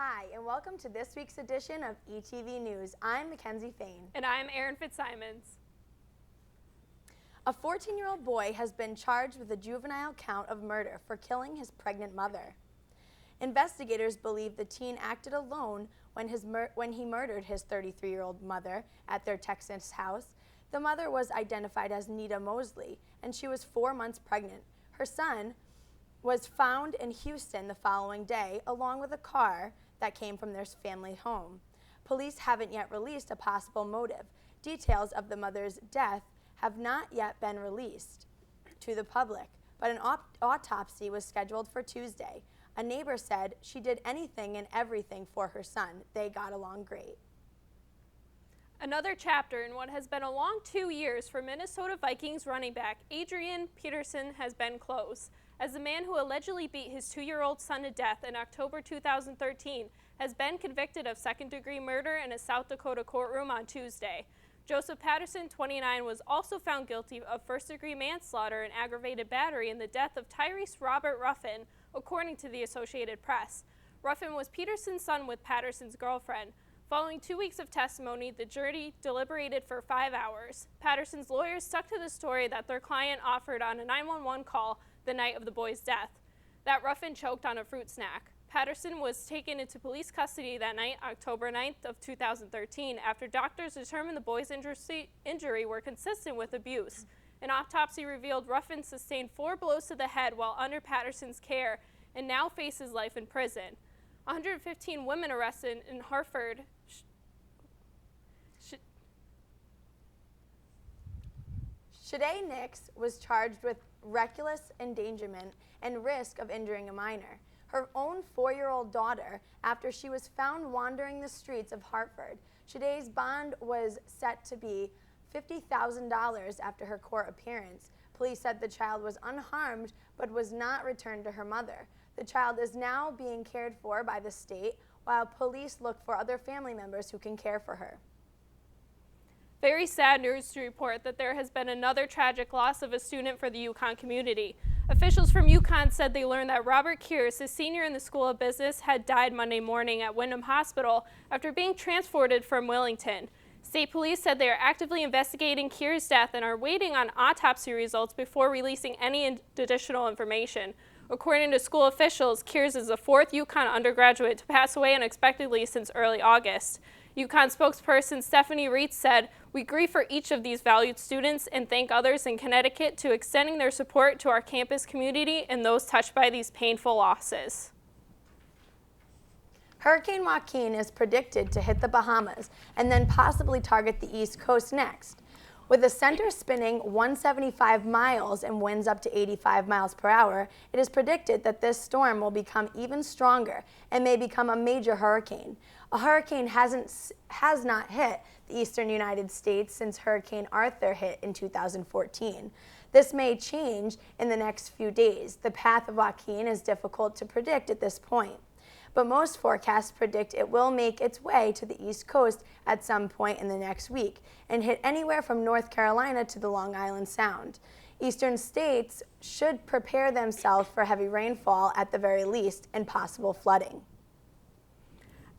Hi, and welcome to this week's edition of ETV News. I'm McKenzie Fayne. And I'm Erin Fitzsimonds. A 14-year-old boy has been charged with a juvenile count of murder for killing his pregnant mother. Investigators believe the teen acted alone when he murdered his 33-year-old mother at their Texas house. The mother was identified as Nita Mosley, and she was 4 months pregnant. Her son was found in Houston the following day, along with a car that came from their family home. Police haven't yet released a possible motive. Details of the mother's death have not yet been released to the public, but an autopsy was scheduled for Tuesday. A neighbor said she did anything and everything for her son. They got along great. Another chapter in what has been a long 2 years for Minnesota Vikings running back Adrian Peterson has been closed, as the man who allegedly beat his 2-year-old son to death in October 2013 has been convicted of second-degree murder in a South Dakota courtroom on Tuesday. Joseph Patterson, 29, was also found guilty of first-degree manslaughter and aggravated battery in the death of Tyrese Robert Ruffin, according to the Associated Press. Ruffin was Peterson's son with Patterson's girlfriend. Following 2 weeks of testimony, the jury deliberated for 5 hours. Patterson's lawyers stuck to the story that their client offered on a 911 call the night of the boy's death, that Ruffin choked on a fruit snack. Patterson was taken into police custody that night, October 9th of 2013, after doctors determined the boy's injury were consistent with abuse. An autopsy revealed Ruffin sustained 4 blows to the head while under Patterson's care and now faces life in prison. 115 women arrested in Hartford. Shade Nix was charged with reckless endangerment and risk of injuring a minor, her own 4-year-old daughter, after she was found wandering the streets of Hartford. Shade's bond was set to be $50,000 after her court appearance. Police said the child was unharmed but was not returned to her mother. The child is now being cared for by the state, while police look for other family members who can care for her. Very sad news to report that there has been another tragic loss of a student for the Yukon community. Officials from Yukon said they learned that Robert Kears, a senior in the School of Business, had died Monday morning at Windham Hospital after being transported from Wellington. State police said they are actively investigating Kears' death and are waiting on autopsy results before releasing any additional information. According to school officials, Kears is the 4th Yukon undergraduate to pass away unexpectedly since early August. Yukon spokesperson Stephanie Reitz said, "We grieve for each of these valued students and thank others in Connecticut to extending their support to our campus community and those touched by these painful losses." Hurricane Joaquin is predicted to hit the Bahamas and then possibly target the East Coast next. With the center spinning 175 miles and winds up to 85 miles per hour, it is predicted that this storm will become even stronger and may become a major hurricane. A hurricane has not hit the eastern United States since Hurricane Arthur hit in 2014. This may change in the next few days. The path of Joaquin is difficult to predict at this point, but most forecasts predict it will make its way to the East Coast at some point in the next week and hit anywhere from North Carolina to the Long Island Sound. Eastern states should prepare themselves for heavy rainfall at the very least and possible flooding.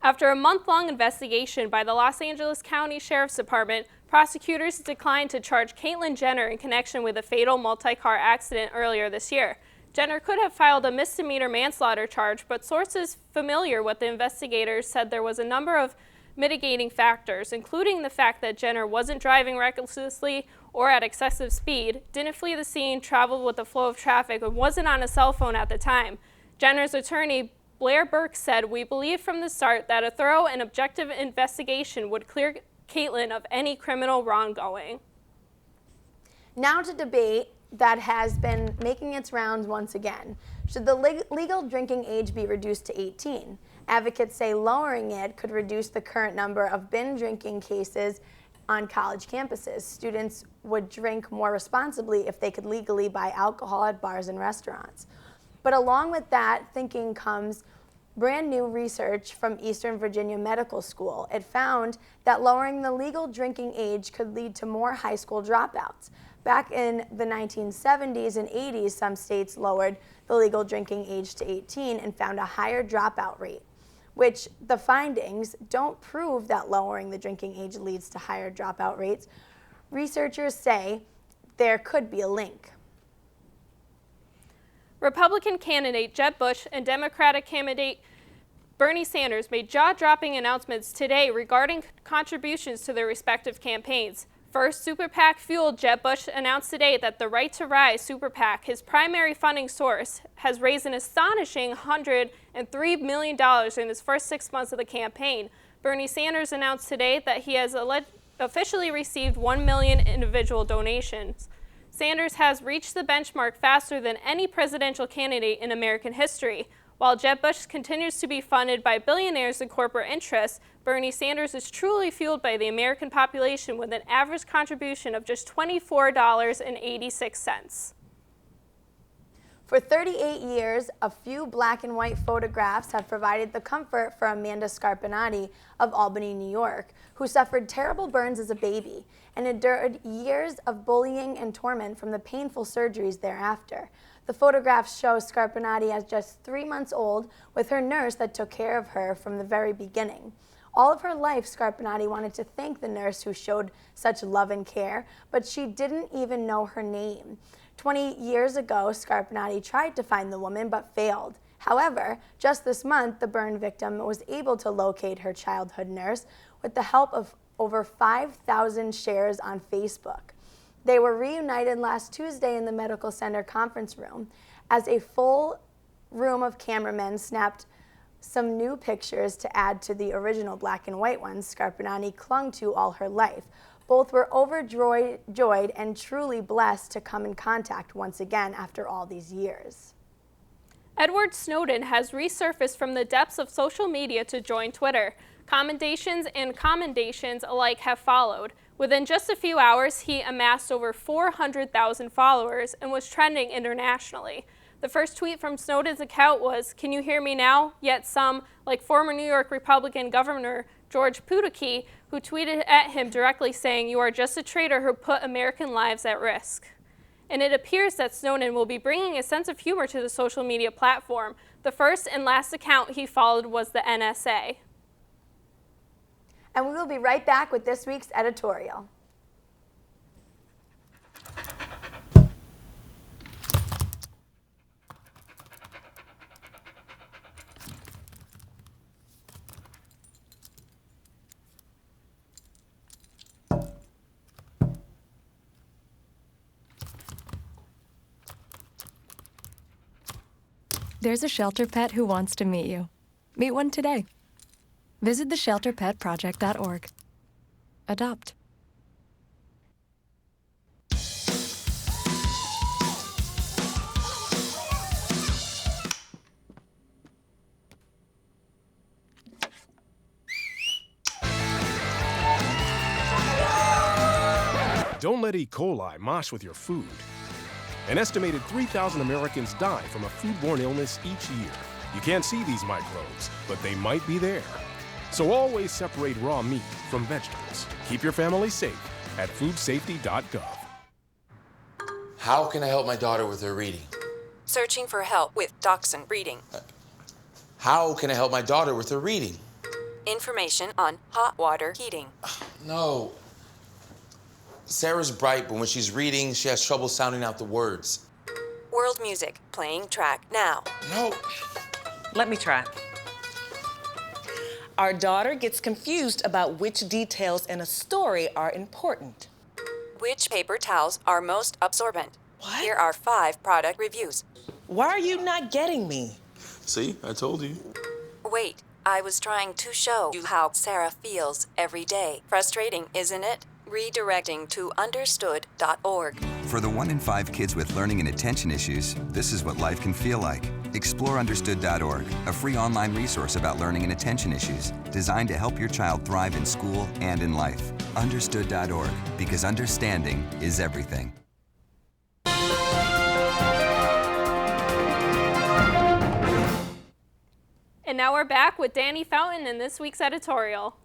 After a month-long investigation by the Los Angeles County Sheriff's Department, prosecutors declined to charge Caitlyn Jenner in connection with a fatal multi-car accident earlier this year. Jenner could have filed a misdemeanor manslaughter charge, but sources familiar with the investigators said there was a number of mitigating factors, including the fact that Jenner wasn't driving recklessly or at excessive speed, didn't flee the scene, traveled with the flow of traffic, and wasn't on a cell phone at the time. Jenner's attorney, Blair Burke, said, "We believed from the start that a thorough and objective investigation would clear Caitlyn of any criminal wrongdoing." Now to debate that has been making its rounds once again. Should the legal drinking age be reduced to 18? Advocates say lowering it could reduce the current number of binge drinking cases on college campuses. Students would drink more responsibly if they could legally buy alcohol at bars and restaurants. But along with that thinking comes brand new research from Eastern Virginia Medical School. It found that lowering the legal drinking age could lead to more high school dropouts. Back in the 1970s and 80s, some states lowered the legal drinking age to 18 and found a higher dropout rate. which the findings don't prove that lowering the drinking age leads to higher dropout rates, researchers say there could be a link. Republican candidate Jeb Bush and Democratic candidate Bernie Sanders made jaw-dropping announcements today regarding contributions to their respective campaigns. First, Super PAC-fueled Jeb Bush announced today that the Right to Rise Super PAC, his primary funding source, has raised an astonishing $103 million in his first 6 months of the campaign. Bernie Sanders announced today that he has officially received 1 million individual donations. Sanders has reached the benchmark faster than any presidential candidate in American history. While Jeb Bush continues to be funded by billionaires and corporate interests, Bernie Sanders is truly fueled by the American population with an average contribution of just $24.86. For 38 years, a few black and white photographs have provided the comfort for Amanda Scarpinati of Albany, New York, who suffered terrible burns as a baby and endured years of bullying and torment from the painful surgeries thereafter. The photographs show Scarpinati as just 3 months old with her nurse that took care of her from the very beginning. All of her life, Scarpinati wanted to thank the nurse who showed such love and care, but she didn't even know her name. 20 years ago, Scarpinati tried to find the woman but failed. However, just this month, the burn victim was able to locate her childhood nurse with the help of over 5,000 shares on Facebook. They were reunited last Tuesday in the medical center conference room as a full room of cameramen snapped some new pictures to add to the original black and white ones Scarpinati clung to all her life. Both were overjoyed and truly blessed to come in contact once again after all these years. Edward Snowden has resurfaced from the depths of social media to join Twitter. Commendations and commendations alike have followed. Within just a few hours, he amassed over 400,000 followers and was trending internationally. The first tweet from Snowden's account was, "Can you hear me now?" Yet some, like former New York Republican Governor George Pudicki, who tweeted at him directly saying, "You are just a traitor who put American lives at risk." And it appears that Snowden will be bringing a sense of humor to the social media platform. The first and last account he followed was the NSA. And we will be right back with this week's editorial. There's a shelter pet who wants to meet you. Meet one today. Visit theshelterpetproject.org. Adopt. Don't let E. coli mosh with your food. An estimated 3,000 Americans die from a foodborne illness each year. You can't see these microbes, but they might be there. So always separate raw meat from vegetables. Keep your family safe at foodsafety.gov. How can I help my daughter with her reading? Searching for help with Dachshund Reading. How can I help my daughter with her reading? Information on hot water heating. No. Sarah's bright, but when she's reading, she has trouble sounding out the words. World music, playing track now. No. Let me try. Our daughter gets confused about which details in a story are important. Which paper towels are most absorbent? What? Here are 5 product reviews. Why are you not getting me? See, I told you. Wait, I was trying to show you how Sarah feels every day. Frustrating, isn't it? Redirecting to understood.org. For the 1 in 5 kids with learning and attention issues, this is what life can feel like. Explore understood.org, a free online resource about learning and attention issues, designed to help your child thrive in school and in life. Understood.org, because understanding is everything. And now we're back with Danny Fountain in this week's editorial.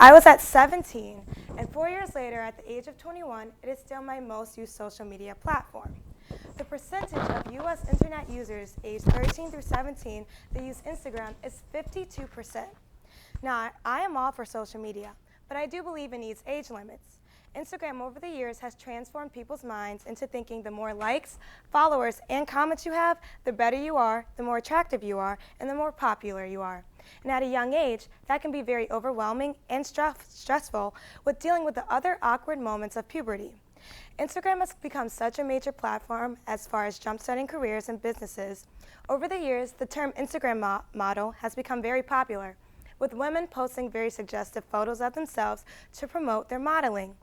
I was at 17, and 4 years later, at the age of 21, it is still my most used social media platform. The percentage of U.S. internet users aged 13 through 17 that use Instagram is 52%. Now, I am all for social media, but I do believe it needs age limits. Instagram over the years has transformed people's minds into thinking the more likes, followers, and comments you have, the better you are, the more attractive you are, and the more popular you are. And at a young age, that can be very overwhelming and stressful with dealing with the other awkward moments of puberty. Instagram has become such a major platform as far as jumpstarting careers and businesses. Over the years, the term Instagram model has become very popular, with women posting very suggestive photos of themselves to promote their modeling.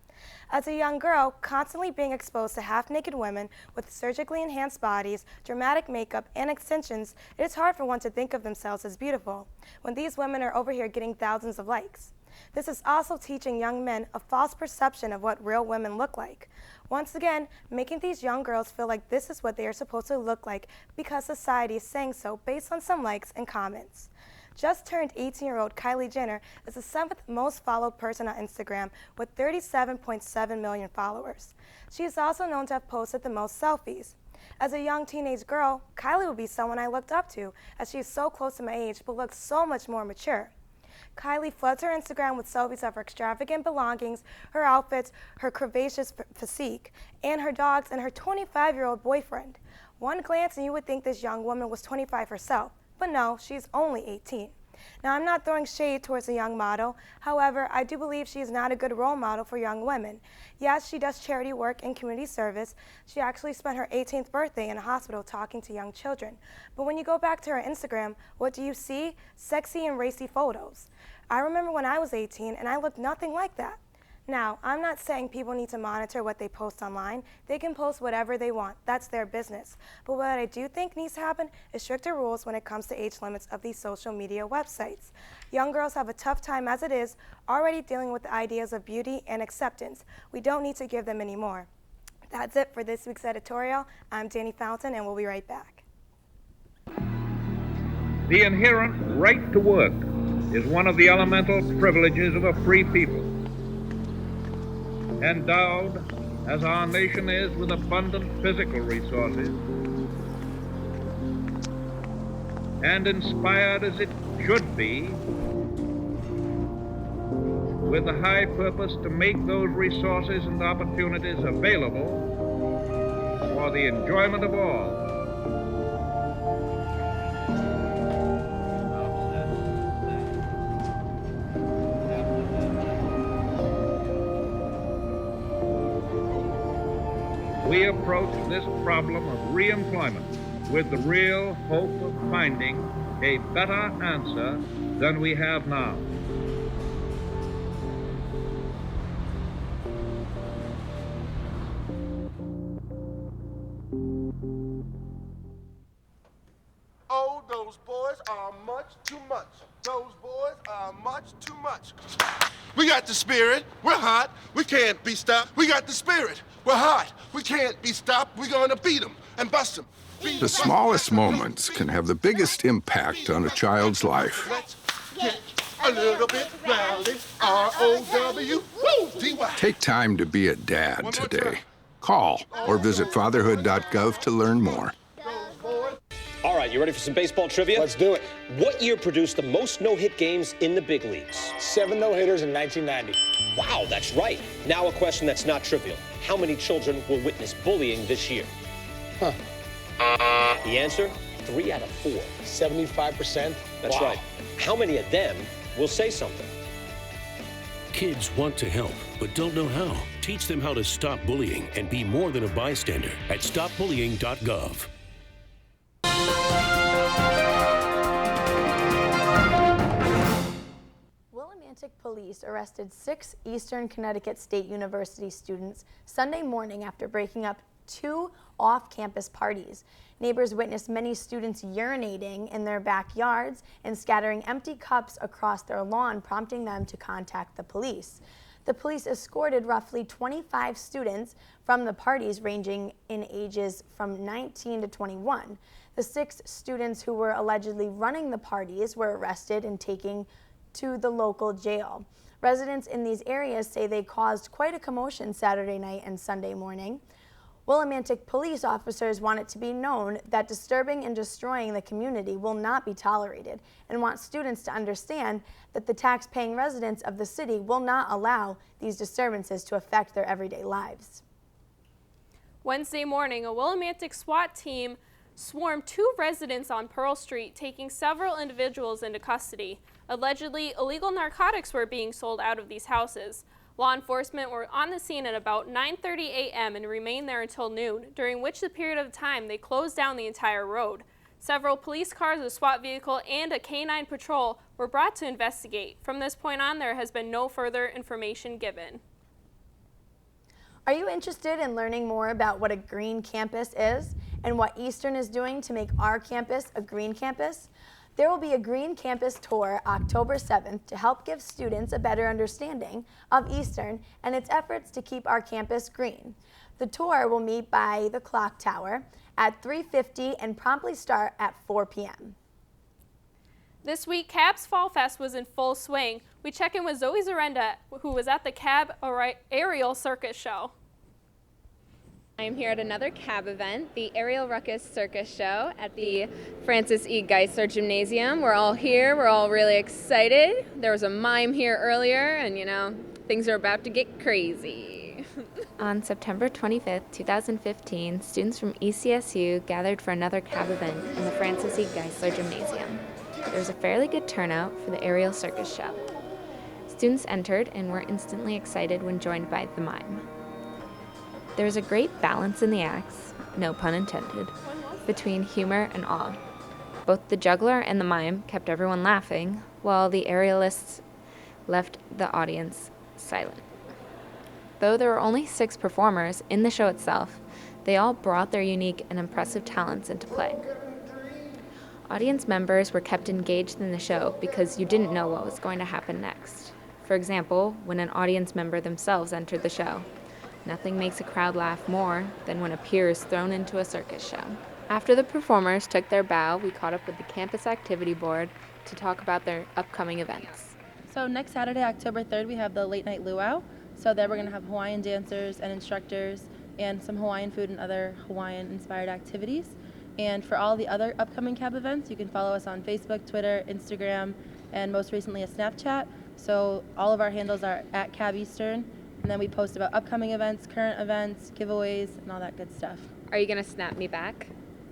As a young girl, constantly being exposed to half-naked women with surgically enhanced bodies, dramatic makeup, and extensions, it is hard for one to think of themselves as beautiful, when these women are over here getting thousands of likes. This is also teaching young men a false perception of what real women look like. Once again, making these young girls feel like this is what they are supposed to look like because society is saying so based on some likes and comments. Just turned 18-year-old Kylie Jenner is the 7th most followed person on Instagram with 37.7 million followers. She is also known to have posted the most selfies. As a young teenage girl, Kylie would be someone I looked up to, as she is so close to my age but looks so much more mature. Kylie floods her Instagram with selfies of her extravagant belongings, her outfits, her curvaceous physique, and her dogs and her 25-year-old boyfriend. One glance and you would think this young woman was 25 herself. But no, she's only 18. Now, I'm not throwing shade towards the young model. However, I do believe she is not a good role model for young women. Yes, she does charity work and community service. She actually spent her 18th birthday in a hospital talking to young children. But when you go back to her Instagram, what do you see? Sexy and racy photos. I remember when I was 18 and I looked nothing like that. Now, I'm not saying people need to monitor what they post online. They can post whatever they want. That's their business. But what I do think needs to happen is stricter rules when it comes to age limits of these social media websites. Young girls have a tough time as it is, already dealing with the ideas of beauty and acceptance. We don't need to give them any more. That's it for this week's editorial. I'm Danny Fountain, and we'll be right back. The inherent right to work is one of the elemental privileges of a free people. Endowed, as our nation is, with abundant physical resources, and inspired as it should be, with the high purpose to make those resources and opportunities available for the enjoyment of all. We approach this problem of reemployment with the real hope of finding a better answer than we have now. Oh, those boys are much too much. Those boys are much too much. We got the spirit. We're hot. We can't be stopped. We got the spirit. We're hot. We can't be stopped. We're going to beat them and bust them. The smallest moments can have the biggest impact on a child's life. Let's get a little bit rowdy. R-O-W-D-Y. Take time to be a dad today. Call or visit fatherhood.gov to learn more. All right, you ready for some baseball trivia? Let's do it. What year produced the most no-hit games in the big leagues? 7 no-hitters in 1990. Wow, that's right. Now a question that's not trivial. How many children will witness bullying this year? Huh. The answer? 3 out of 4. 75%? That's wow. right. How many of them will say something? Kids want to help, but don't know how. Teach them how to stop bullying and be more than a bystander at stopbullying.gov. Police arrested 6 Eastern Connecticut State University students Sunday morning after breaking up 2 off-campus parties. Neighbors witnessed many students urinating in their backyards and scattering empty cups across their lawn, prompting them to contact the police. The police escorted roughly 25 students from the parties, ranging in ages from 19 to 21. The 6 students who were allegedly running the parties were arrested and taken to the local jail. Residents in these areas say they caused quite a commotion Saturday night and Sunday morning. Willimantic police officers want it to be known that disturbing and destroying the community will not be tolerated and want students to understand that the tax-paying residents of the city will not allow these disturbances to affect their everyday lives. Wednesday morning, a Willimantic SWAT team swarmed 2 residents on Pearl Street, taking several individuals into custody. Allegedly, illegal narcotics were being sold out of these houses. Law enforcement were on the scene at about 9:30 a.m. and remained there until noon, during which the period of time they closed down the entire road. Several police cars, a SWAT vehicle, and a K-9 patrol were brought to investigate. From this point on, there has been no further information given. Are you interested in learning more about what a green campus is and what Eastern is doing to make our campus a green campus? There will be a Green Campus Tour October 7th to help give students a better understanding of Eastern and its efforts to keep our campus green. The tour will meet by the clock tower at 3:50 and promptly start at 4 p.m. This week, Cab's Fall Fest was in full swing. We check in with Zoe Zarenda, who was at the Cab Ariel Circus show. I'm here at another CAB event, the Ariel Ruckus Circus Show at the Francis E. Geisler Gymnasium. We're all here, we're all really excited. There was a mime here earlier and things are about to get crazy. On September 25th, 2015, students from ECSU gathered for another CAB event in the Francis E. Geisler Gymnasium. There was a fairly good turnout for the Ariel Circus Show. Students entered and were instantly excited when joined by the mime. There was a great balance in the acts, no pun intended, between humor and awe. Both the juggler and the mime kept everyone laughing, while the aerialists left the audience silent. Though there were only 6 performers in the show itself, they all brought their unique and impressive talents into play. Audience members were kept engaged in the show because you didn't know what was going to happen next. For example, when an audience member themselves entered the show. Nothing makes a crowd laugh more than when a peer is thrown into a circus show. After the performers took their bow, we caught up with the campus activity board to talk about their upcoming events. So next Saturday, October 3rd, we have the late night luau. So there we're going to have Hawaiian dancers and instructors and some Hawaiian food and other Hawaiian inspired activities. And for all the other upcoming CAB events, you can follow us on Facebook, Twitter, Instagram, and most recently a Snapchat. So all of our handles are at CAB Eastern. And then we post about upcoming events, current events, giveaways, and all that good stuff. Are you going to snap me back?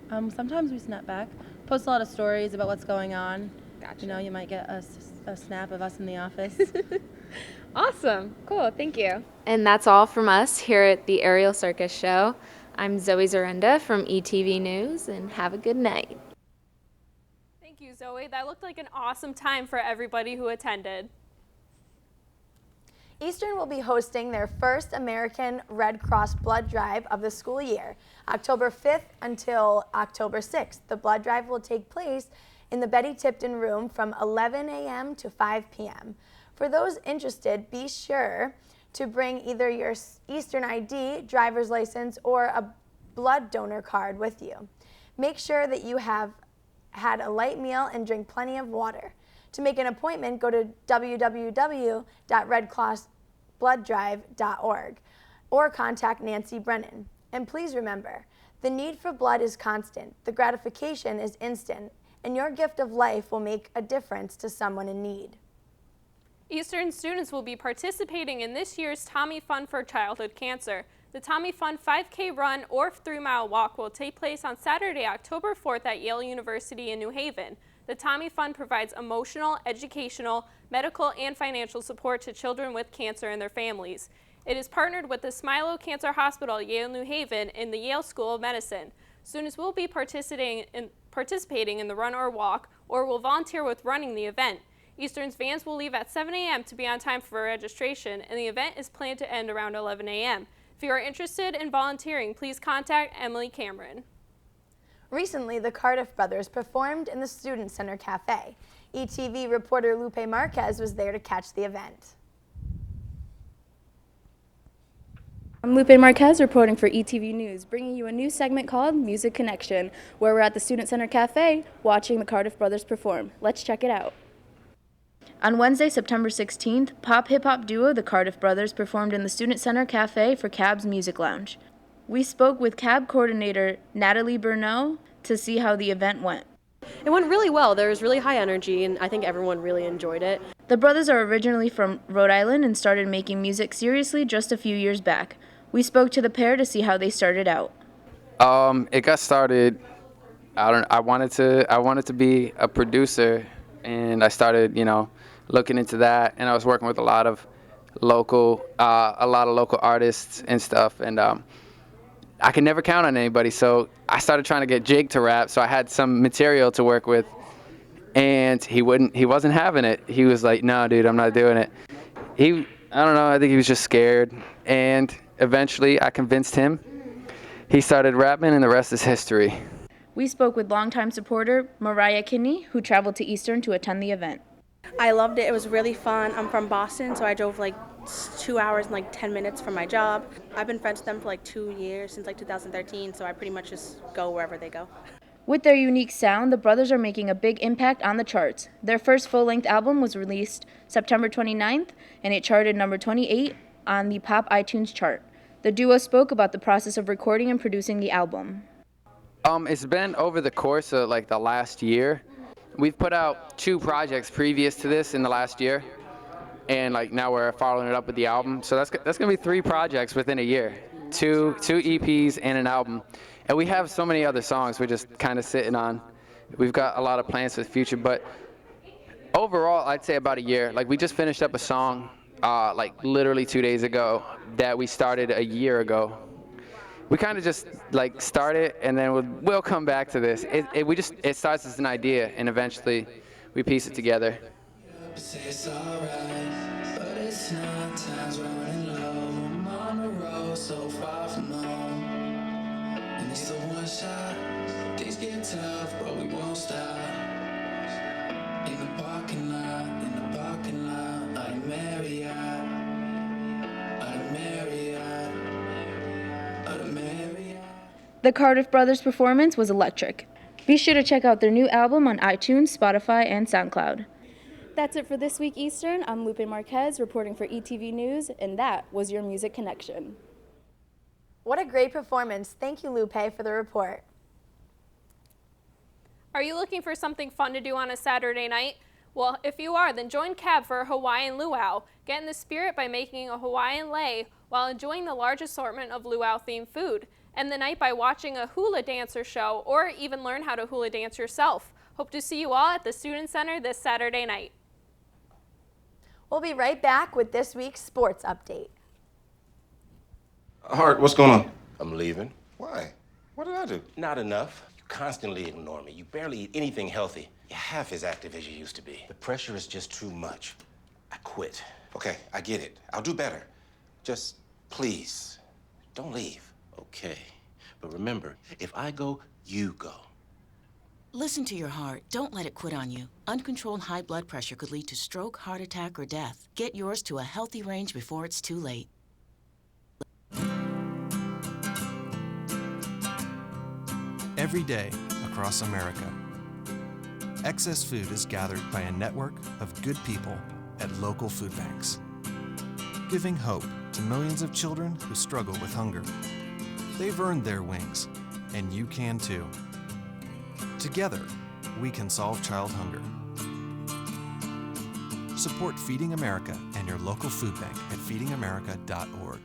Sometimes we snap back. Post a lot of stories about what's going on. Gotcha. You might get a snap of us in the office. Awesome. Cool. Thank you. And that's all from us here at the Ariel Circus Show. I'm Zoe Zarenda from ETV News, and have a good night. Thank you, Zoe. That looked like an awesome time for everybody who attended. Eastern will be hosting their first American Red Cross blood drive of the school year, October 5th until October 6th. The blood drive will take place in the Betty Tipton room from 11 a.m. to 5 p.m. For those interested, be sure to bring either your Eastern ID, driver's license, or a blood donor card with you. Make sure that you have had a light meal and drink plenty of water. To make an appointment, go to www.redcrossblooddrive.org or contact Nancy Brennan. And please remember, the need for blood is constant, the gratification is instant, and your gift of life will make a difference to someone in need. Eastern students will be participating in this year's Tommy Fun for Childhood Cancer. The Tommy Fun 5K run or 3-mile walk will take place on Saturday, October 4th at Yale University in New Haven. The Tommy Fund provides emotional, educational, medical, and financial support to children with cancer and their families. It is partnered with the Smilo Cancer Hospital, Yale New Haven, and the Yale School of Medicine. Students will be participating in the run or walk, or will volunteer with running the event. Eastern's vans will leave at 7 a.m. to be on time for registration, and the event is planned to end around 11 a.m. If you are interested in volunteering, please contact Emily Cameron. Recently, the Cardiff brothers performed in the Student Center Cafe. ETV reporter Lupe Marquez was there to catch the event. I'm Lupe Marquez reporting for ETV News, bringing you a new segment called Music Connection, where we're at the Student Center Cafe watching the Cardiff brothers perform. Let's check it out. On Wednesday, September 16th, pop hip-hop duo the Cardiff Brothers performed in the Student Center Cafe for CAB's Music Lounge. We spoke with CAB coordinator Natalie Burnett to see how the event went. It went really well. There was really high energy, and I think everyone really enjoyed it. The brothers are originally from Rhode Island and started making music seriously just a few years back. We spoke to the pair to see how they started out. It got started. I wanted to be a producer, and I started, looking into that. And I was working with a lot of local artists and stuff. And I could never count on anybody, so I started trying to get Jake to rap. So I had some material to work with, and he wasn't having it. He was like, "No, dude, I'm not doing it." I don't know. I think he was just scared. And eventually, I convinced him. He started rapping, and the rest is history. We spoke with longtime supporter Mariah Kinney, who traveled to Eastern to attend the event. I loved it. It was really fun. I'm from Boston, so I drove 2 hours and 10 minutes from my job. I've been friends with them for 2 years, since 2013, so I pretty much just go wherever they go. With their unique sound, the brothers are making a big impact on the charts. Their first full-length album was released September 29th, and it charted number 28 on the Pop iTunes chart. The duo spoke about the process of recording and producing the album. It's been over the course of the last year. We've put out 2 projects previous to this in the last year, and now we're following it up with the album. So that's gonna be 3 projects within a year, two EPs and an album. And we have so many other songs we're just kind of sitting on. We've got a lot of plans for the future, but overall, I'd say about a year. We just finished up a song, literally 2 days ago that we started a year ago. We kind of just start it, and then we'll come back to this. It starts as an idea, and eventually we piece it together. Say it's alright, but it's not. Time's running low. I'm on the road, so far from home. And it's the one shot. Things get tough, but we won't stop. In the parking lot, out of Marriott, out of Marriott, out of Marriott. The Cardiff Brothers' performance was electric. Be sure to check out their new album on iTunes, Spotify, and SoundCloud. That's it for This Week Eastern. I'm Lupe Marquez reporting for ETV News, and that was your Music Connection. What a great performance. Thank you, Lupe, for the report. Are you looking for something fun to do on a Saturday night? Well, if you are, then join CAB for a Hawaiian luau. Get in the spirit by making a Hawaiian lei while enjoying the large assortment of luau-themed food. End the night by watching a hula dancer show, or even learn how to hula dance yourself. Hope to see you all at the Student Center this Saturday night. We'll be right back with this week's sports update. Hart, what's going on? I'm leaving. Why? What did I do? Not enough. You constantly ignore me. You barely eat anything healthy. You're half as active as you used to be. The pressure is just too much. I quit. Okay, I get it. I'll do better. Just, please, don't leave. Okay. But remember, if I go, you go. Listen to your heart. Don't let it quit on you. Uncontrolled high blood pressure could lead to stroke, heart attack, or death. Get yours to a healthy range before it's too late. Every day across America, excess food is gathered by a network of good people at local food banks, giving hope to millions of children who struggle with hunger. They've earned their wings, and you can too. Together, we can solve child hunger. Support Feeding America and your local food bank at feedingamerica.org.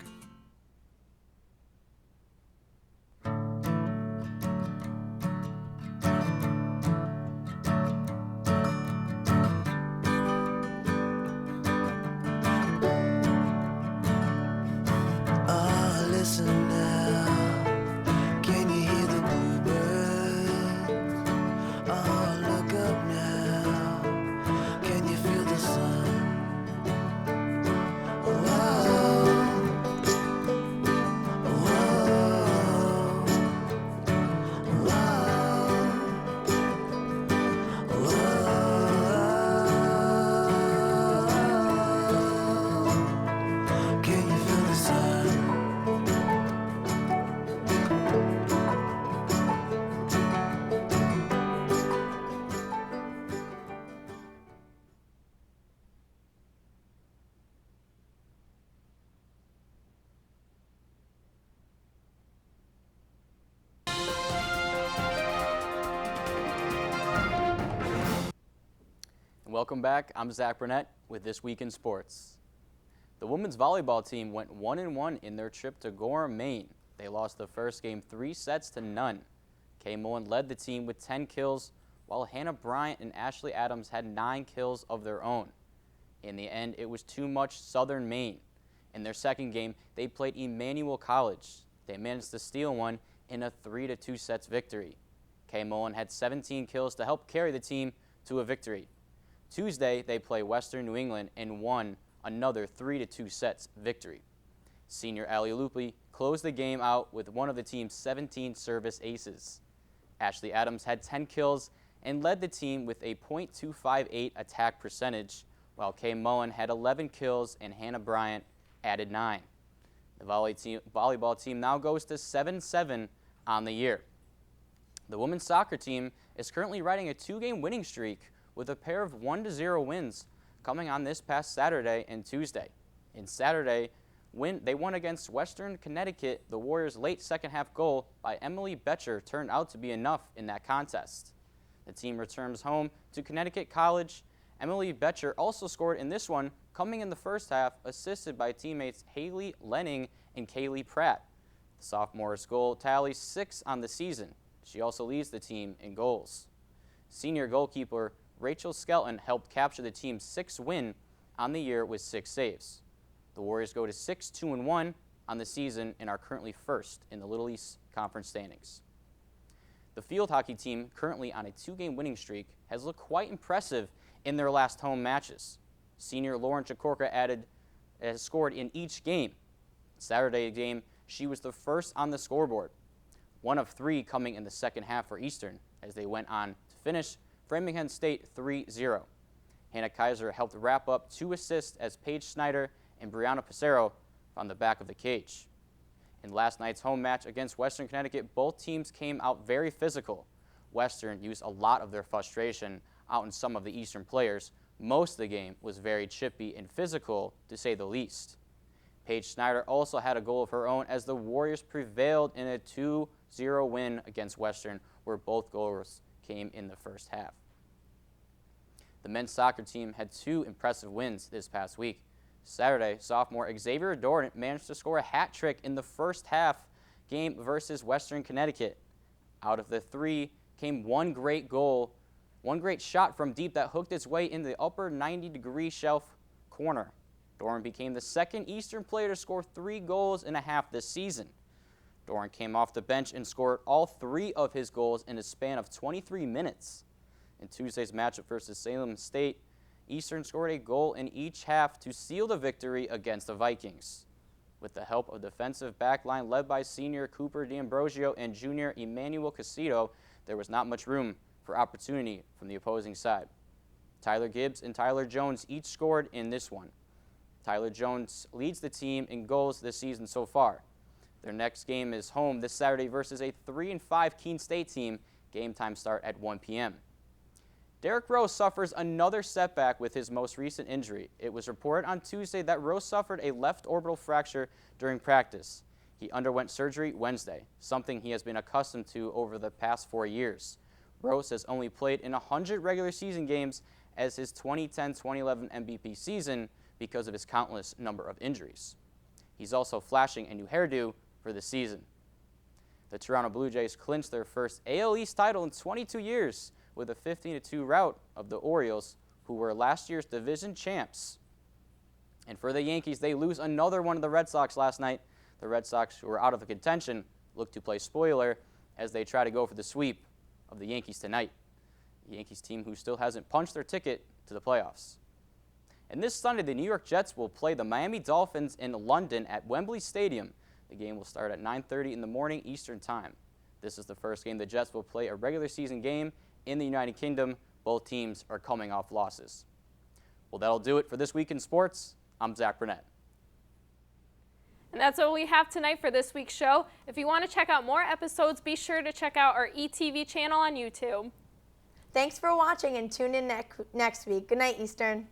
Listen now, can you hear the bluebirds? Oh, look up now, can you feel the sun? Oh, Welcome back. I'm Zach Burnett with This Week in Sports. The women's volleyball team went 1-1 in their trip to Gorham, Maine. They lost the first game 3-0. Kay Mullen led the team with 10 kills, while Hannah Bryant and Ashley Adams had 9 kills of their own. In the end, it was too much Southern Maine. In their second game, they played Emmanuel College. They managed to steal one in a 3-2 sets victory. Kay Mullen had 17 kills to help carry the team to a victory. Tuesday, they play Western New England and won another 3-2 sets victory. Senior Ali Lupi closed the game out with one of the team's 17 service aces. Ashley Adams had 10 kills and led the team with a .258 attack percentage, while Kay Mullen had 11 kills and Hannah Bryant added 9. The volleyball team now goes to 7-7 on the year. The women's soccer team is currently riding a 2-game winning streak with a pair of 1-0 wins coming on this past Saturday and Tuesday. In Saturday, they won against Western Connecticut. The Warriors' late second-half goal by Emily Betcher turned out to be enough in that contest. The team returns home to Connecticut College. Emily Betcher also scored in this one, coming in the first half, assisted by teammates Haley Lenning and Kaylee Pratt. The sophomore's goal tallies 6 on the season. She also leads the team in goals. Senior goalkeeper Rachel Skelton helped capture the team's 6th win on the year with 6 saves. The Warriors go to 6-2-1 on the season and are currently first in the Little East Conference standings. The field hockey team, currently on a 2-game winning streak, has looked quite impressive in their last home matches. Senior Lauren Chikorka has scored in each game. Saturday game, she was the first on the scoreboard, one of 3 coming in the second half for Eastern, as they went on to finish Framingham State 3-0. Hannah Kaiser helped wrap up 2 assists as Paige Snyder and Brianna Pissarro on the back of the cage. In last night's home match against Western Connecticut, both teams came out very physical. Western used a lot of their frustration out in some of the Eastern players. Most of the game was very chippy and physical, to say the least. Paige Snyder also had a goal of her own as the Warriors prevailed in a 2-0 win against Western, where both goals came in the first half. The men's soccer team had 2 impressive wins this past week. Saturday, sophomore Xavier Dorant managed to score a hat trick in the first half game versus Western Connecticut. Out of the 3 came one great shot from deep that hooked its way in the upper 90-degree shelf corner. Dorant became the second Eastern player to score 3 goals in a half this season. Dorant came off the bench and scored all 3 of his goals in a span of 23 minutes. In Tuesday's matchup versus Salem State, Eastern scored a goal in each half to seal the victory against the Vikings. With the help of defensive backline led by senior Cooper D'Ambrosio and junior Emmanuel Casito, there was not much room for opportunity from the opposing side. Tyler Gibbs and Tyler Jones each scored in this one. Tyler Jones leads the team in goals this season so far. Their next game is home this Saturday versus a 3-5 Keene State team. Game time start at 1 p.m. Derek Rose suffers another setback with his most recent injury. It was reported on Tuesday that Rose suffered a left orbital fracture during practice. He underwent surgery Wednesday, something he has been accustomed to over the past 4 years. Rose has only played in 100 regular season games as his 2010-2011 MVP season because of his countless number of injuries. He's also flashing a new hairdo for the season. The Toronto Blue Jays clinched their first AL East title in 22 years with a 15-2 rout of the Orioles, who were last year's division champs. And for the Yankees, they lose another one of the Red Sox last night. The Red Sox, who are out of the contention, look to play spoiler as they try to go for the sweep of the Yankees tonight. The Yankees team who still hasn't punched their ticket to the playoffs. And this Sunday, the New York Jets will play the Miami Dolphins in London at Wembley Stadium. The game will start at 9:30 in the morning Eastern Time. This is the first game the Jets will play a regular season game in the United Kingdom. Both teams are coming off losses. Well, that'll do it for This Week in Sports. I'm Zach Burnett. And that's all we have tonight for this week's show. If you want to check out more episodes, be sure to check out our ETV channel on YouTube. Thanks for watching and tune in next week. Good night, Eastern.